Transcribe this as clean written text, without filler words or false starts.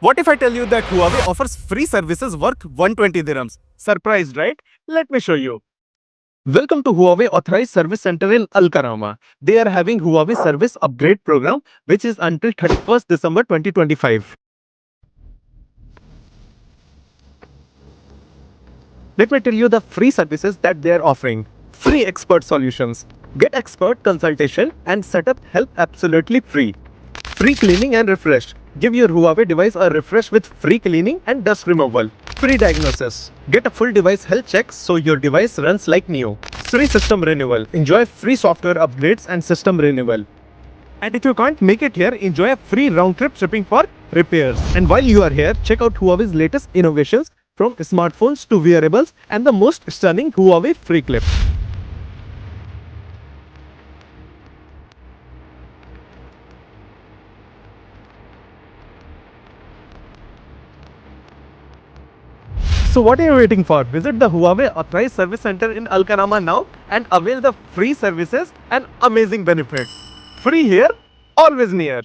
What if I tell you that Huawei offers free services worth 120 dirhams? Surprised, right? Let me show you. Welcome to Huawei Authorized Service Center in Al Karama. They are having Huawei Service Upgrade Program, which is until 31st December 2025. Let me tell you the free services that they are offering. Free expert solutions. Get expert consultation and setup help absolutely free. Free cleaning and refresh. Give your Huawei device a refresh with free cleaning and dust removal. Free diagnosis. Get a full device health check so your device runs like new. Free system renewal. Enjoy free software upgrades and system renewal. And if you can't make it here, enjoy a free round-trip shipping for repairs. And while you are here, check out Huawei's latest innovations from smartphones to wearables and the most stunning Huawei FreeClip. So what are you waiting for? Visit the Huawei Authorized Service Center in Al Karama now and avail the free services and amazing benefits. Free here, always near.